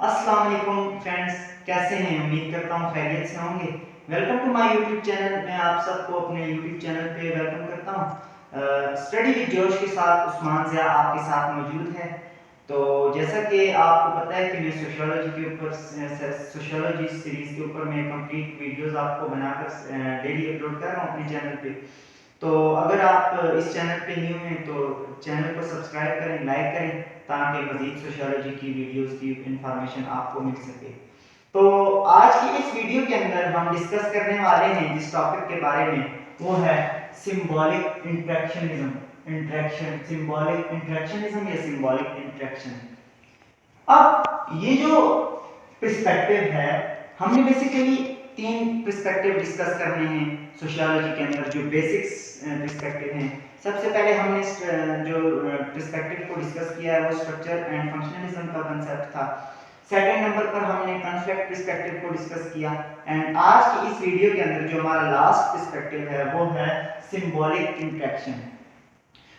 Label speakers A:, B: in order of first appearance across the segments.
A: अस्सलाम वालेकुम फ्रेंड्स, कैसे हैं? उम्मीद करता हूँ खैरियत से होंगे। Welcome to my YouTube channel. मैं आप सबको अपने यूट्यूब चैनल पे वेलकम करता हूँ। स्टडी विद जोश के साथ उस्मान ज़िया आपके साथ मौजूद है। तो जैसा कि आपको पता है कि मैं सोशियोलॉजी के ऊपर सोशियोलॉजी सीरीज़ के ऊपर मैं कंप्लीट वीडियोस आपको बनाकर डेली अपलोड कर रहा हूँ अपने चैनल पे। तो अगर आप इस चैनल पे न्यू हैं तो चैनल को सब्सक्राइब करें, लाइक करें, ताकि मज़ीद सोशियोलॉजी की वीडियोस की इंफॉर्मेशन आपको मिल सके। तो आज की इस वीडियो के अंदर हम डिस्कस करने वाले हैं जिस टॉपिक के बारे में, वो है सिंबॉलिक सिंबॉलिक इंट्रैक्शनिज्म या सिंबॉलिक इंट्रैक्शन। अब ये जो पर्सपेक्टिव है, हमने बेसिकली तीन पर्सपेक्टिव डिस्कस करने हैं सोशियोलॉजी के अंदर, जो बेसिक्स पर्सपेक्टिव हैं। सबसे पहले हमने जो पर्सपेक्टिव को डिस्कस किया है वो स्ट्रक्चर एंड फंक्शनलिज्म का कांसेप्ट था। सेकंड नंबर पर हमने कॉन्फ्लिक्ट पर्सपेक्टिव को डिस्कस किया। एंड आज की इस वीडियो के अंदर जो हमारा लास्ट पर्सपेक्टिव है वो है सिंबॉलिक इंट्रैक्शन।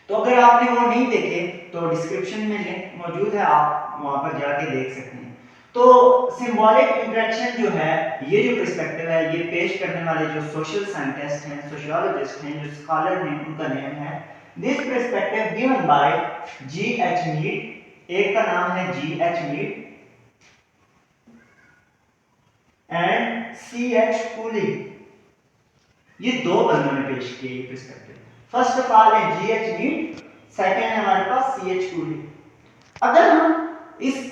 A: तो अगर आपने वो नहीं देखे तो डिस्क्रिप्शन में लिंक मौजूद है, आप वहां पर जाके देख सकते हैं। तो सिंबॉलिक इंटरेक्शन जो है, ये जो पर्सपेक्टिव है, ये पेश करने वाले जो सोशल साइंटिस्ट हैं, सोशियोलॉजिस्ट हैं, जो स्कॉलर हैं, उनका नेम है this perspective given by G H. Mead. एक का नाम है G H. Mead and C H. Cooley. ये दो बंदों ने पेश किए ये पर्सपेक्टिव। फर्स्ट ऑफ ऑल है जी.एच. मीड, सेकंड है हमारे पास सी.एच. कूली। अगर हम इस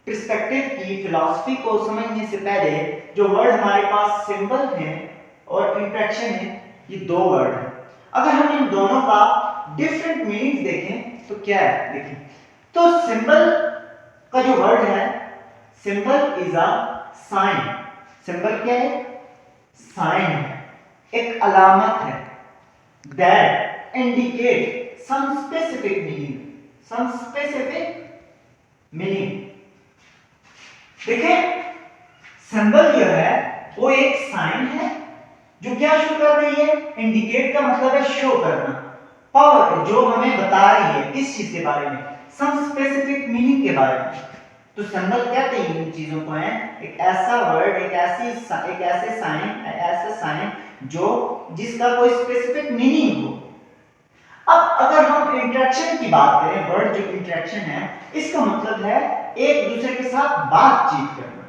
A: पर्सपेक्टिव की फिलॉसफी को समझने से पहले, जो वर्ड हमारे पास सिंबल है और इंट्रैक्शन है, ये दो वर्ड हैं। अगर हम इन दोनों का डिफरेंट मीनिंग देखें तो क्या है, देखिए। तो सिंबल का जो वर्ड है, symbol is a sign. Symbol क्या है? साइन है, एक अलामत है that indicate some specific meaning। देखिए, सिंबल जो है वो एक साइन है जो क्या शो कर रही है? इंडिकेट का मतलब है शो करना, पावर जो हमें बता रही है किस चीज के बारे में? सम स्पेसिफिक मीनिंग के बारे में। तो सिंबल कहते हैं इन चीजों को है, एक ऐसा वर्ड, एक ऐसे साइन जो जिसका कोई स्पेसिफिक मीनिंग हो। अब अगर हम इंटरेक्शन की बात करें, वर्ड जो इंटरेक्शन है, इसका मतलब है एक दूसरे के साथ बातचीत करना।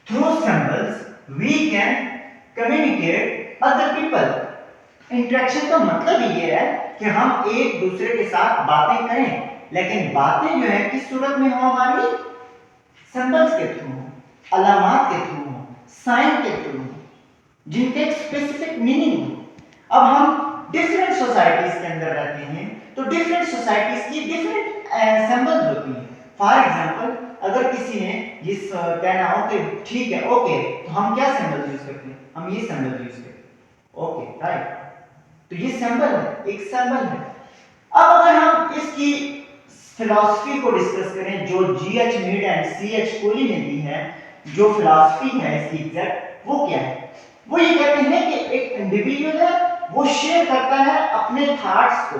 A: Through symbols we can communicate other people. Interaction का मतलब ये है कि हम एक दूसरे के साथ बातें करें, लेकिन बातें जो है किस सूरत में हो? हमारी सिंबल्स के थ्रू हो, अलामात के थ्रू हो, साइन के थ्रू हो, जिनके एक स्पेसिफिक मीनिंग हो। अब हम डिफरेंट सोसाइटीज के अंदर रहते हैं, तो डिफरेंट सोसाइटीज की डिफरेंट सिंबल्स होती हैं। फॉर एग्जांपल, अगर किसी ने ये कहना हो कि ठीक है, ओके, तो हम क्या सिंबल यूज करते हैं? हम ये सिंबल यूज करते हैं, ओके, राइट। तो ये सिंबल है, एक सिंबल है। अब अगर हम इसकी फिलॉसफी को डिस्कस करें जो G H. Mead and C H. Cooley ने दी है, जो फिलॉसफी है इसकी एग्जैक्ट, वो क्या है? वो ये कहते हैं कि एक इंडिविजुअल है, वो शेयर करता है अपने थॉट्स को,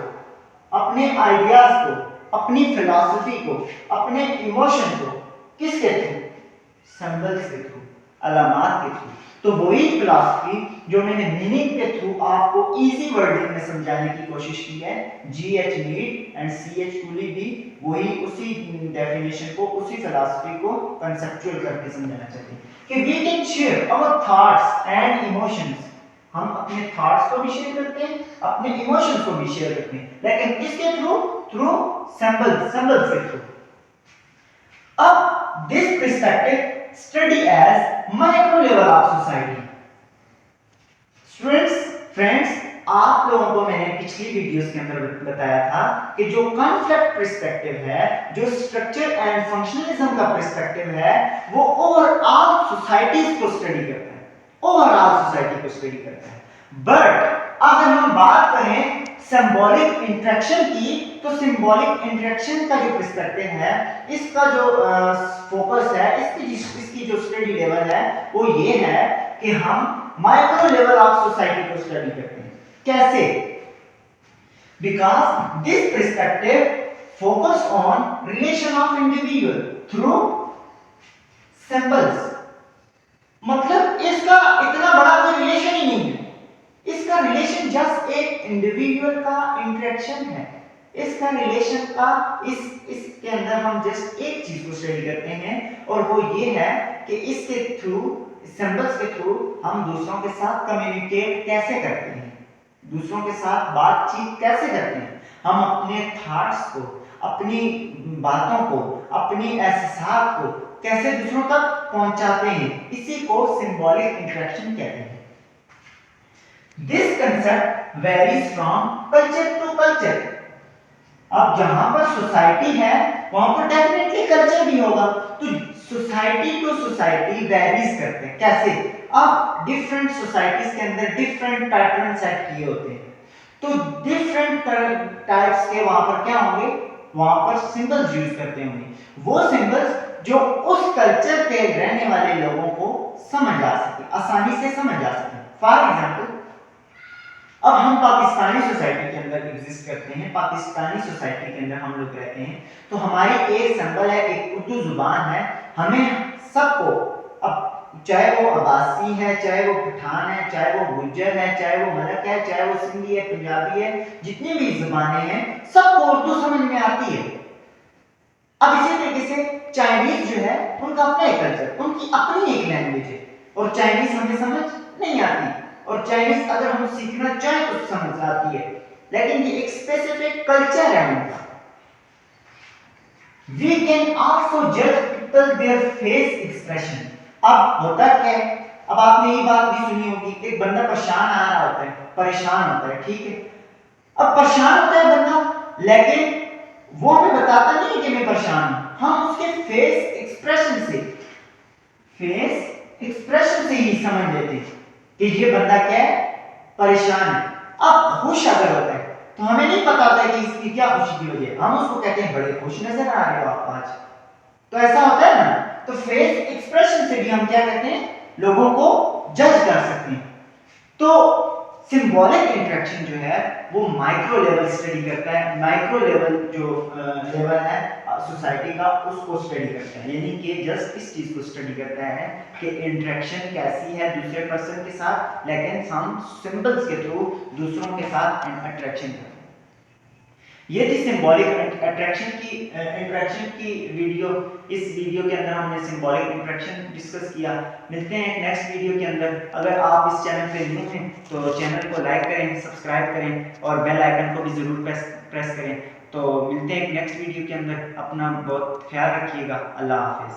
A: अपने आइडियाज को, अपनी फिलॉसफी को, अपने इमोशन को किसके थ्रू? सिंबल्स के थ्रू, अलामात के थ्रू। तो वही फिलॉसफी जो मैंने मीनिंग के थ्रू आपको इजी वर्डिंग में समझाने की कोशिश की है, G H. Mead and C H. Cooley भी वही उसी डेफिनेशन को, उसी फिलॉसफी को कंसेप्चुअल करके समझाना चाहते हैं कि we can share our thoughts and emotions. हम अपने थॉट्स को भी शेयर करते हैं, अपने इमोशंस को भी शेयर करते हैं, लेकिन किसके थ्रू? थ्रू सिंबल्स के थ्रू। अब this perspective study as micro level of society. Students, friends, आप लोगों को मैंने पिछली वीडियोस के अंदर बताया था कि जो कॉन्फ्लिक्ट पर्सपेक्टिव है, जो स्ट्रक्चर एंड फंक्शनलिज्म का पर्सपेक्टिव है, वो ओवरऑल सोसाइटीज को स्टडी करता है, ओवरऑल सोसाइटी को स्टडी करता है। बट अगर हम बात करें सिंबॉलिक इंटरेक्शन की, तो सिंबॉलिक इंटरेक्शन का जो पर्सपेक्टिव है, इसका जो फोकस है, इसकी जो स्टडी लेवल है, वो ये है कि हम माइक्रो लेवल ऑफ सोसाइटी को स्टडी करते हैं। कैसे? Because this perspective focus on relation of individual through symbols। मतलब इसका इतना बड़ा कोई रिलेशन ही नहीं है, इसका रिलेशन जस्ट एक इंडिविजुअल का इंटरेक्शन है। इसका रिलेशन का इसके अंदर हम जस्ट एक चीज को स्टडी करते हैं और वो ये है कि इसके थ्रू, सिंबल्स के थ्रू हम दूसरों के साथ कम्युनिकेट कैसे करते हैं, दूसरों के साथ बातचीत कैसे करते हैं, हम अपने थॉट्स को, अपनी बातों को, अपनी एहसास को कैसे दूसरों तक पहुंचाते हैं, इसी को सिंबॉलिक इंटरेक्शन कहते हैं। This concept varies from culture to culture. अब जहां पर सोसाइटी है वहां पर डेफिनेटली कल्चर भी होगा, तो सोसाइटी टू सोसाइटी वेरीज करते हैं। कैसे? अब डिफरेंट सोसाइटीज के अंदर डिफरेंट पैटर्न सेट किए होते हैं, तो डिफरेंट टाइप्स के वहां पर क्या होंगे, वहां पर सिंबल्स यूज करते होंगे। वो सिंबल्स जो उस कल्चर के रहने वाले लोगों को समझ आ सके, आसानी से समझ आ सके। फॉर एग्जाम्पल, अब हम पाकिस्तानी सोसाइटी के अंदर एग्जिस्ट करते हैं, पाकिस्तानी सोसाइटी के अंदर हम लोग रहते हैं, तो हमारी एक सिंबल है, एक उर्दू जुबान है। हमें सबको, अब चाहे वो अब्बासी है, चाहे वो पठान है, चाहे वो गुज्जर है, चाहे वो मलक है, चाहे वो सिंधी है, पंजाबी है, जितनी भी जुबानें हैं सबको उर्दू समझ में आती है। अब इसी तरीके से चाइनीज जो है उनका अपना एक कल्चर, उनकी अपनी एक लैंग्वेज है, और चाइनीज हमें समझ नहीं आती, और चाइनीज अगर हम सीखना चाहें तो समझ आती है, लेकिन ये एक स्पेसिफिक कल्चर है उनका। We can also judge people their face expression। अब होता क्या है, अब आपने ये बात भी सुनी होगी, एक बंदा परेशान आ रहा होता है, परेशान होता है, ठीक है। अब परेशान होता है बंदा, लेकिन वो हमें बताता नहीं है कि मैं परेशान हूं, हम उसके फेस एक्सप्रेशन से ही समझ लेते हैं कि ये बंदा क्या है, परेशान है। अब खुश अगर होता है तो हमें नहीं पता होता है कि इसकी क्या खुशी की वजह है, हम उसको कहते हैं बड़े खुश नजर आ रहे हो आप आज, तो ऐसा होता है ना। तो फेस एक्सप्रेशन से भी हम क्या कहते हैं, लोगों को जज कर सकते हैं। तो सिंबॉलिक इंटरेक्शन जो है वो माइक्रो लेवल स्टडी करता है, माइक्रो लेवल जो लेवल है सोसाइटी का उसको स्टडी करता है, यानी कि जस्ट इस चीज को स्टडी करता है कि इंटरेक्शन कैसी है दूसरे पर्सन के साथ, लेकिन हम सिंबल्स के थ्रू दूसरों के साथ अट्रैक्शन करते हैं। ये थी सिंबॉलिक इंटरेक्शन की वीडियो। इस वीडियो के अंदर हमने सिंबॉलिक इंटरेक्शन डिस्कस किया। मिलते हैं एक नेक्स्ट वीडियो के अंदर। अगर आप इस चैनल पे न्यू हैं तो चैनल को लाइक करें, सब्सक्राइब करें और बेल आइकन को भी जरूर प्रेस करें। तो मिलते हैं एक नेक्स्ट वीडियो के अंदर। अपना बहुत ख्याल रखिएगा। अल्लाह हाफिज।